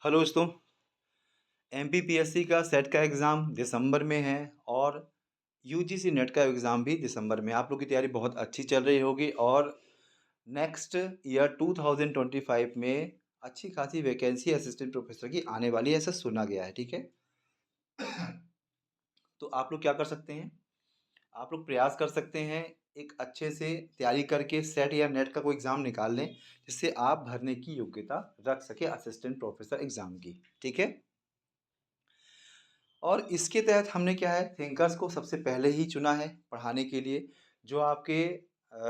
Hello दोस्तों। MPPSC का set का एग्ज़ाम दिसंबर में है और यूजीसी नेट का एग्ज़ाम भी दिसंबर में। आप लोग की तैयारी बहुत अच्छी चल रही होगी और नेक्स्ट ईयर 2025 में अच्छी खासी वैकेंसी असिस्टेंट प्रोफेसर की आने वाली है, ऐसा सुना गया है। ठीक है। तो आप लोग क्या कर सकते हैं, आप लोग प्रयास कर सकते हैं एक अच्छे से तैयारी करके सेट या नेट का कोई एग्ज़ाम निकाल लें जिससे आप भरने की योग्यता रख सके असिस्टेंट प्रोफेसर एग्ज़ाम की। ठीक है। और इसके तहत हमने क्या है, थिंकर्स को सबसे पहले ही चुना है पढ़ाने के लिए, जो आपके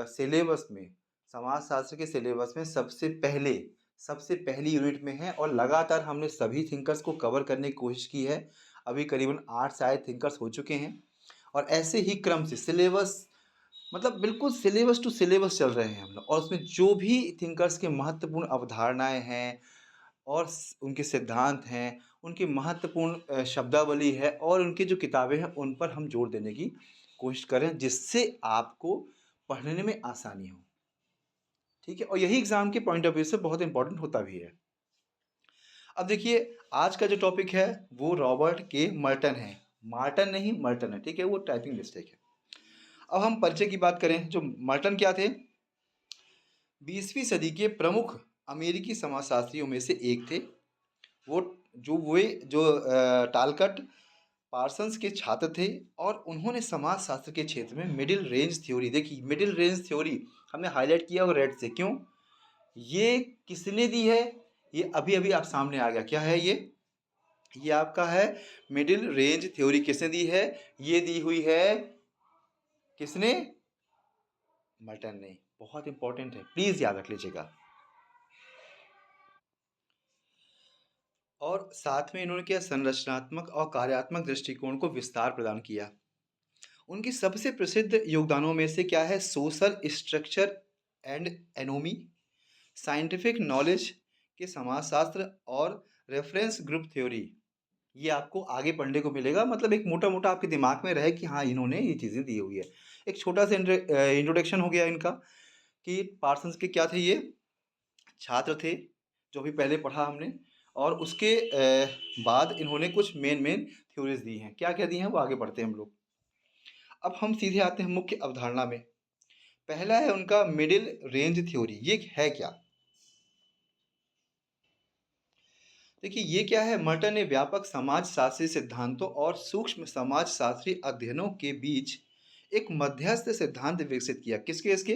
सिलेबस में, समाजशास्त्र के सिलेबस में सबसे पहली यूनिट में है और लगातार हमने सभी थिंकर्स को कवर करने की कोशिश की है। अभी करीबन 8 शायद थिंकर्स हो चुके हैं और ऐसे ही क्रम से सिलेबस, मतलब बिल्कुल सिलेबस टू सिलेबस चल रहे हैं हम लोग, और उसमें जो भी थिंकर्स के महत्वपूर्ण अवधारणाएँ हैं और उनके सिद्धांत हैं, उनकी महत्वपूर्ण शब्दावली है और उनकी जो किताबें हैं उन पर हम जोर देने की कोशिश करें जिससे आपको पढ़ने में आसानी हो। ठीक है। और यही एग्ज़ाम के पॉइंट ऑफ व्यू से बहुत इंपॉर्टेंट होता भी है। अब देखिए, आज का जो टॉपिक है वो रॉबर्ट के मर्टन है। मार्टन नहीं, मर्टन है। ठीक है, वो टाइपिंग मिस्टेक है। अब हम परिचय की बात करें, जो मर्टन क्या थे, 20वीं सदी के प्रमुख अमेरिकी समाजशास्त्रियों में से एक थे। वो वे टालकट पार्सन्स के छात्र थे और उन्होंने समाजशास्त्र के क्षेत्र में मिडिल रेंज थ्योरी देखी। मिडिल रेंज थ्योरी हमने हाईलाइट किया और रेड से, क्यों, ये किसने दी है, ये अभी अभी आप सामने आ गया। क्या है ये आपका है मिडिल रेंज थ्योरी। किसने दी है, ये दी हुई है किसने, मर्टन ने। बहुत इंपॉर्टेंट है, प्लीज याद रख लीजिएगा। और साथ में इन्होंने क्या, संरचनात्मक और कार्यात्मक दृष्टिकोण को विस्तार प्रदान किया। उनकी सबसे प्रसिद्ध योगदानों में से क्या है, social structure and anomie, scientific knowledge के समाजशास्त्र और रेफरेंस ग्रुप थ्योरी। ये आपको आगे पढ़ने को मिलेगा, मतलब एक मोटा मोटा आपके दिमाग में रहे कि हाँ इन्होंने ये चीज़ें दी हुई है। एक छोटा सा इंट्रोडक्शन हो गया इनका कि पार्सन्स के क्या थे, ये छात्र थे, जो भी पहले पढ़ा हमने। और उसके बाद इन्होंने कुछ मेन मेन थ्योरीज दी हैं। क्या क्या दी हैं वो आगे बढ़ते हैं हम लोग। अब हम सीधे आते हैं मुख्य अवधारणा में। पहला है उनका मिडिल रेंज थ्योरी। ये है क्या, देखिए ये क्या है, मर्टन ने व्यापक समाजशास्त्री सिद्धांतों और सूक्ष्म समाजशास्त्री अध्ययनों के बीच एक मध्यस्थ सिद्धांत विकसित किया। किसके, इसके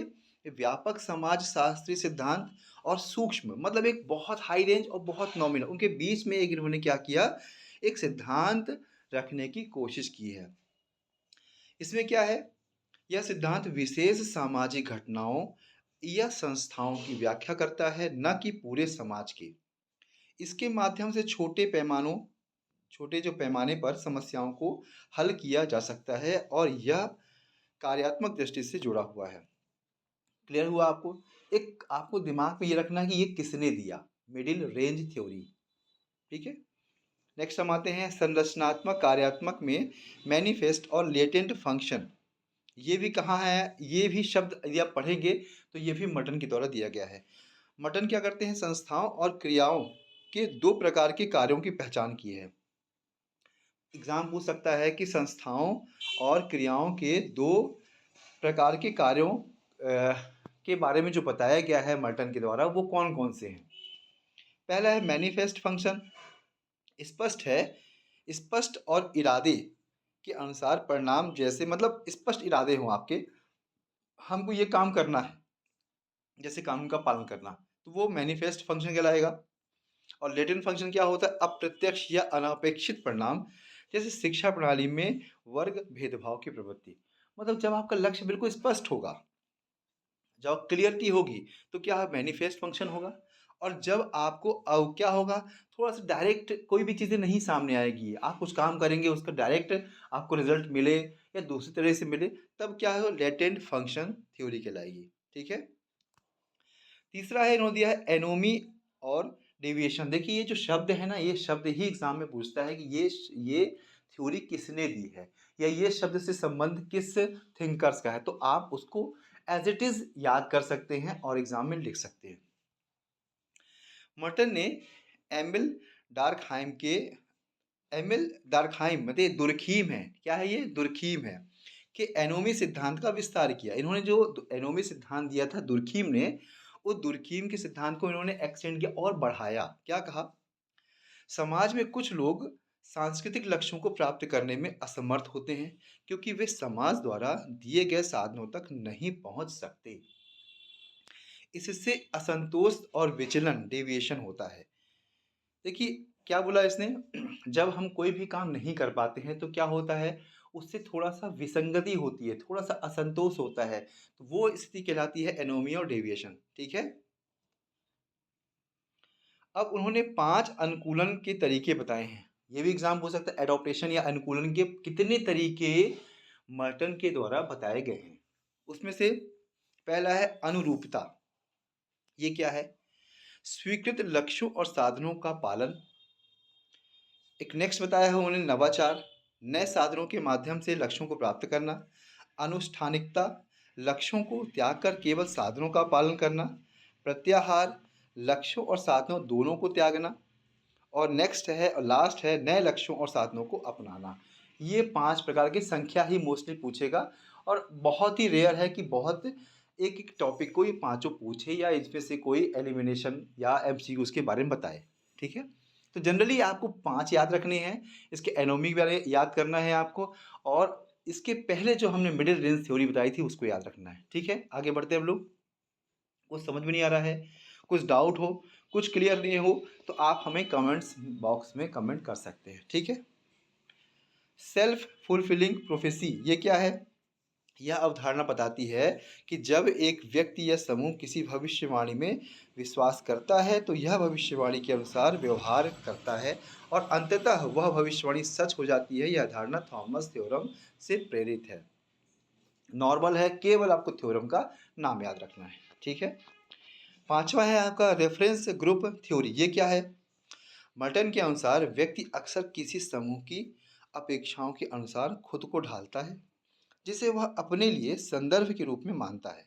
व्यापक समाजशास्त्री सिद्धांत और सूक्ष्म, मतलब एक बहुत हाई रेंज और बहुत नॉमिनल, उनके बीच में एक इन्होंने क्या किया, एक सिद्धांत रखने की कोशिश की है। इसमें क्या है, यह सिद्धांत विशेष सामाजिक घटनाओं या संस्थाओं की व्याख्या करता है, न कि पूरे समाज की। इसके माध्यम से छोटे जो पैमाने पर समस्याओं को हल किया जा सकता है और यह कार्यात्मक दृष्टि से जुड़ा हुआ है। क्लियर हुआ आपको। एक आपको दिमाग में ये रखना है कि ये किसने दिया, मिडिल रेंज थ्योरी। ठीक है। नेक्स्ट हम आते हैं संरचनात्मक कार्यात्मक में मैनिफेस्ट और लेटेंट फंक्शन। ये भी कहाँ है, ये भी शब्द यदि आप पढ़ेंगे तो ये भी मर्टन के द्वारा दिया गया है। मर्टन क्या करते हैं, संस्थाओं और क्रियाओं के दो प्रकार के कार्यों की पहचान की है। एग्जाम पूछ सकता है कि संस्थाओं और क्रियाओं के दो प्रकार के कार्यों के बारे में जो बताया गया है मर्टन के द्वारा, वो कौन कौन से हैं। पहला है मैनिफेस्ट फंक्शन। स्पष्ट है, स्पष्ट और इरादे के अनुसार परिणाम, जैसे मतलब स्पष्ट इरादे हों आपके, हमको ये काम करना है, जैसे कानून का पालन करना, तो वो मैनिफेस्ट फंक्शन कहलाएगा। और लेटेंट फंक्शन क्या होता है, अप्रत्यक्ष या अनपेक्षित परिणाम, जैसे शिक्षा प्रणाली में वर्ग भेदभाव की प्रवृत्ति। मतलब जब आपका लक्ष्य बिल्कुल स्पष्ट होगा, जब क्लियरिटी होगी, तो क्या मैनिफेस्ट फंक्शन होगा। और जब आपको क्या होगा, थोड़ा सा डायरेक्ट कोई भी चीज़ें नहीं सामने आएगी, आप कुछ काम करेंगे उसका डायरेक्ट आपको रिजल्ट मिले या दूसरी तरह से मिले, तब क्या है, लेटेंट फंक्शन थ्योरी कहलाएगी। ठीक है। तीसरा है, इन्होंने दिया है एनोमी और डेविएशन। देखिए ये जो शब्द है ना, ये शब्द ही एग्जाम में पूछता है कि ये थ्योरी किसने दी है या ये शब्द से संबंध किस थिंकर्स का है, तो आप उसको एज इट इज याद कर सकते हैं और एग्जाम में लिख सकते हैं। मर्टन ने एमिल डार्कहाइम के एमिल डार्कहाइम मतलब ये दुर्खीम है। क्या है ये? दुर्खीम है कि एनोमी सिद्धांत का विस्तार किया। इन्होंने जो एनोमी सिद्धांत दिया था दुर्खीम ने, वो दुर्खीम के सिद्धांत को इन्होंने एक्सटेंड किया और बढ़ाया। क्या कहा? समाज में कुछ लोग सांस्कृतिक लक्ष्यों को प्राप्त करने में असमर्थ होते हैं क्योंकि वे समाज द्वारा दिए गए साधनों तक नहीं पहुंच सकते। इससे असंतोष और विचलन डेविएशन होता है। देखिए क्या बोला इसने, जब हम कोई भी काम नहीं कर पाते हैं तो क्या होता है, उससे थोड़ा सा विसंगति होती है, थोड़ा सा असंतोष होता है, तो वो स्थिति कहलाती है एनोमी और डेविएशन। ठीक है। अब उन्होंने 5 अनुकूलन के तरीके बताए हैं। ये भी एग्जाम हो सकता है, एडॉप्टेशन या अनुकूलन के कितने तरीके मर्टन के द्वारा बताए गए हैं। उसमें से पहला है अनुरूपता। ये क्या है? स्वीकृत लक्ष्यों और साधनों का पालन। एक नेक्स्ट बताया है उन्होंने नवाचार, नए साधनों के माध्यम से लक्ष्यों को प्राप्त करना। अनुष्ठानिकता, लक्ष्यों को त्याग कर केवल साधनों का पालन करना। प्रत्याहार, लक्ष्यों और साधनों दोनों को त्यागना। और नेक्स्ट है और लास्ट है नए लक्ष्यों और साधनों को अपनाना। ये 5 प्रकार की संख्या ही मोस्टली पूछेगा और बहुत ही रेयर है कि बहुत एक एक टॉपिक को ये पांचों पूछे या इसमें से कोई एलिमिनेशन या एमसीक्यू के बारे में बताए। ठीक है। तो जनरली आपको 5 याद रखने हैं, इसके एनोमी के बारे में याद करना है आपको, और इसके पहले जो हमने मिडिल रेंज थ्योरी बताई थी उसको याद रखना है। ठीक है, आगे बढ़ते हैं हम लोग। कुछ समझ में नहीं आ रहा है, कुछ डाउट हो, कुछ क्लियर नहीं हो, तो आप हमें कमेंट्स बॉक्स में कमेंट कर सकते हैं। ठीक है। सेल्फ फुलफिलिंग प्रोफेसी ये क्या है? यह अवधारणा बताती है कि जब एक व्यक्ति या समूह किसी भविष्यवाणी में विश्वास करता है तो यह भविष्यवाणी के अनुसार व्यवहार करता है और अंततः वह भविष्यवाणी सच हो जाती है। यह धारणा थॉमस थ्योरम से प्रेरित है। नॉर्मल है, केवल आपको थ्योरम का नाम याद रखना है। ठीक है। पांचवा है आपका रेफरेंस ग्रुप थ्योरी। ये क्या है? मर्टन के अनुसार व्यक्ति अक्सर किसी समूह की अपेक्षाओं के अनुसार खुद को ढालता है जिसे वह अपने लिए संदर्भ के रूप में मानता है।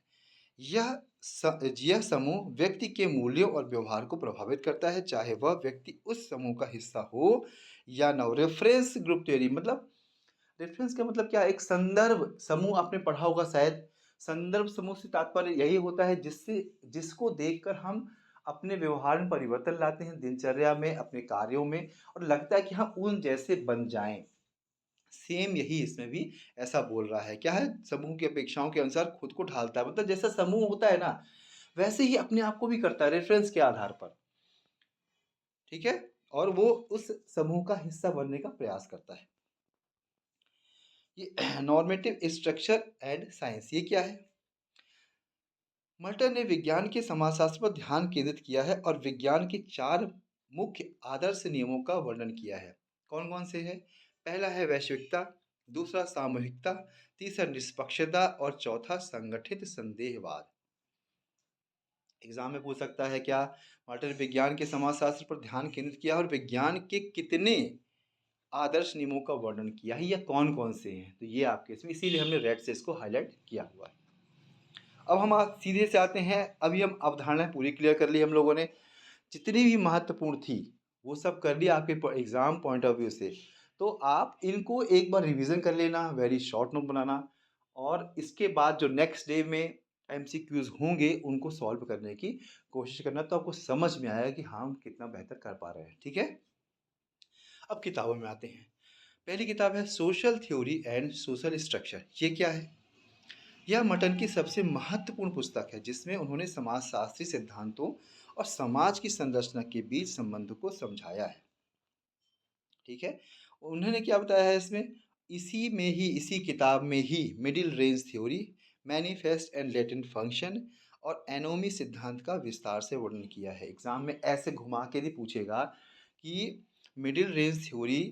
यह समूह व्यक्ति के मूल्यों और व्यवहार को प्रभावित करता है, चाहे वह व्यक्ति उस समूह का हिस्सा हो या न हो। रेफरेंस ग्रुप थ्योरी मतलब, रेफरेंस का मतलब क्या है? एक संदर्भ समूह आपने पढ़ा होगा शायद। संदर्भ समूह से तात्पर्य यही होता है जिससे जिसको देखकर हम अपने व्यवहार में परिवर्तन लाते हैं, दिनचर्या में, अपने कार्यों में, और लगता है कि हम उन जैसे बन जाएं। सेम यही इसमें भी ऐसा बोल रहा है। क्या है? समूह की अपेक्षाओं के अनुसार खुद को ढालता है, मतलब जैसा समूह होता है ना वैसे ही अपने आप को भी करता है रेफरेंस के आधार पर। ठीक है। और वो उस समूह का हिस्सा बनने का प्रयास करता है। ये नॉर्मेटिव स्ट्रक्चर एंड साइंस ये क्या है? मल्टन ने विज्ञान के समाजशास्त्र पर ध्यान केंद्रित किया है और विज्ञान के 4 मुख्य आदर्श नियमों का वर्णन किया है। कौन कौन से हैं? पहला है वैश्विकता, दूसरा सामूहिकता, तीसरा निष्पक्षता और चौथा संगठित संदेहवाद। एग्जाम में पूछ सकता है क्या? मल्टन ने विज्ञान के समाजशास्त्र पर ध्यान केंद्रित किया और विज्ञान के कितने आदर्श नियमों का वर्णन किया है या कौन कौन से हैं? तो ये आपके इसमें, इसीलिए हमने रेड से इसको हाईलाइट किया हुआ है। अब हम आज सीधे से आते हैं। अभी हम अवधारणाएं पूरी क्लियर कर ली हम लोगों ने, जितनी भी महत्वपूर्ण थी वो सब कर लिया आपके एग्जाम पॉइंट ऑफ व्यू से। तो आप इनको एक बार रिवीजन कर लेना, वेरी शॉर्ट नोट बनाना, और इसके बाद जो नेक्स्ट डे में एमसीक्यूज होंगे उनको सॉल्व करने की कोशिश करना, तो आपको समझ में आएगा कि हाँ हम कितना बेहतर कर पा रहे हैं। ठीक है। अब किताबों में आते हैं। पहली किताब है social theory and social structure. ये क्या है? यह मटन की सबसे महत्वपूर्ण पुस्तक है जिसमें उन्होंने समाजशास्त्री सिद्धांतों और समाज की संरचना के बीच संबंध को समझाया है। ठीक है। उन्होंने क्या बताया है इसमें? इसी किताब में ही middle range theory, manifest and latent function और एनोमी सिद्धांत का विस्तार से वर्णन किया है। एग्जाम में ऐसे घुमा के भी पूछेगा कि मिडिल रेंज थ्योरी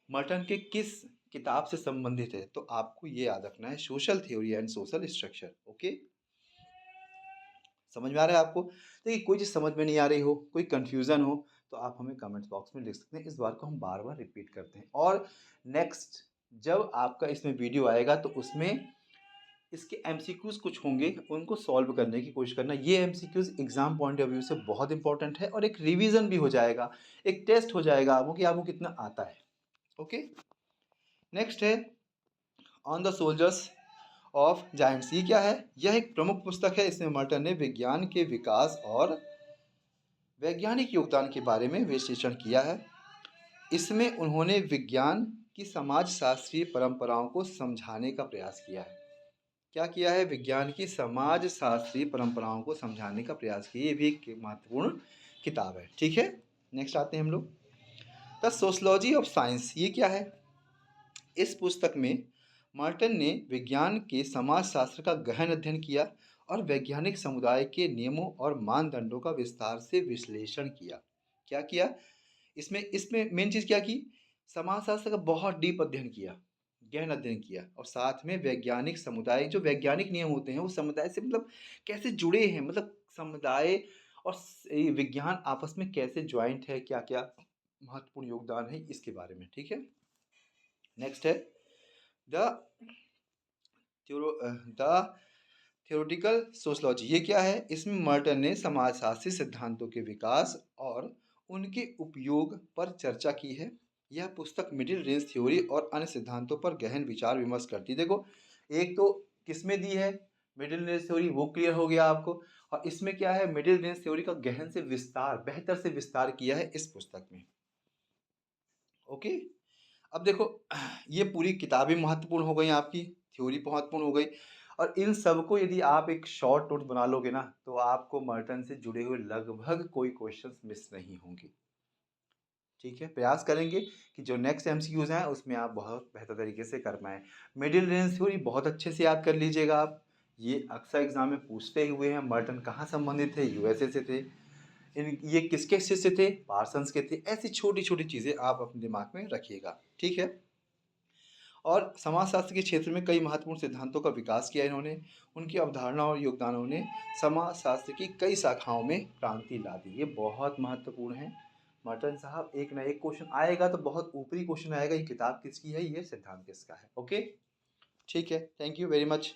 मर्टन के किस किताब से संबंधित है, तो आपको ये याद रखना है, social theory and social structure. Okay, समझ में आ रहा है आपको? देखिए कोई चीज़ समझ में नहीं आ रही हो, कोई कंफ्यूजन हो, तो आप हमें कमेंट्स बॉक्स में लिख सकते हैं। इस बार को हम बार बार रिपीट करते हैं, और नेक्स्ट जब आपका इसमें वीडियो आएगा तो उसमें इसके एमसीक्यूज कुछ होंगे, उनको सॉल्व करने की कोशिश करना। ये MCQs exam point of view से बहुत इंपॉर्टेंट है और एक रिवीजन भी हो जाएगा, एक टेस्ट हो जाएगा आपको कि आपको कितना आता है। ओके, नेक्स्ट है on the soldiers of giants. ये क्या है? यह एक प्रमुख पुस्तक है। इसमें मर्टन ने विज्ञान के विकास और वैज्ञानिक योगदान के बारे में विश्लेषण किया है। इसमें उन्होंने विज्ञान की समाजशास्त्रीय परंपराओं को समझाने का प्रयास किया है। क्या किया है? विज्ञान की समाज शास्त्रीय परंपराओं को समझाने का प्रयास किया। ये भी एक महत्वपूर्ण किताब है। ठीक है, नेक्स्ट आते हैं हम लोग द सोशलॉजी ऑफ साइंस। ये क्या है? इस पुस्तक में मार्टन ने विज्ञान के समाजशास्त्र का गहन अध्ययन किया और वैज्ञानिक समुदाय के नियमों और मानदंडों का विस्तार से विश्लेषण किया। क्या किया इसमें? इसमें मेन चीज़ क्या की? समाजशास्त्र का बहुत डीप अध्ययन किया, गहन अध्ययन किया, और साथ में वैज्ञानिक समुदाय, जो वैज्ञानिक नियम होते हैं वो समुदाय से मतलब कैसे जुड़े हैं, मतलब समुदाय और ये विज्ञान आपस में कैसे ज्वाइंट है, क्या क्या महत्वपूर्ण योगदान है, इसके बारे में। ठीक है, नेक्स्ट है द द थ्योरेटिकल सोशलॉजी। ये क्या है? इसमें मर्टन ने समाजशास्त्री सिद्धांतों के विकास और उनके उपयोग पर चर्चा की है। यह पुस्तक मिडिल रेंज थ्योरी और अन्य सिद्धांतों पर गहन विचार विमर्श करती है। देखो, एक तो किसमें दी है मिडिल रेंज थ्योरी, वो क्लियर हो गया आपको, और इसमें क्या है? मिडिल रेंज थ्योरी का गहन से विस्तार, बेहतर से विस्तार किया है इस पुस्तक में। ओके, अब देखो, ये पूरी किताबें महत्वपूर्ण हो गई आपकी, थ्योरी महत्वपूर्ण हो गई, और इन सबको यदि आप एक शॉर्ट नोट बना लोगे ना, तो आपको मर्टन से जुड़े हुए लगभग कोई क्वेश्चंस मिस नहीं होंगे। ठीक है, प्रयास करेंगे कि जो नेक्स्ट एमसीक्यूज हैं उसमें आप बहुत बेहतर तरीके से कर पाएँ। मिडिल रेंज थ्योरी बहुत अच्छे से याद कर लीजिएगा आप, ये अक्सर एग्जाम में पूछते हुए हैं। मर्टन कहाँ संबंधित थे? यूएसए से थे। ये किसके शिष्य थे? पार्सन्स के थे। ऐसी छोटी छोटी चीज़ें आप अपने दिमाग में रखिएगा। ठीक है, और समाजशास्त्र के क्षेत्र में कई महत्वपूर्ण सिद्धांतों का विकास किया इन्होंने। उनकी अवधारणा और योगदानों ने समाजशास्त्र की कई शाखाओं में क्रांति ला दी। ये बहुत महत्वपूर्ण है। मर्टन साहब, एक ना एक क्वेश्चन आएगा तो बहुत ऊपरी क्वेश्चन आएगा, ये किताब किसकी है, ये सिद्धांत किसका है। ओके, ठीक है, थैंक यू वेरी मच।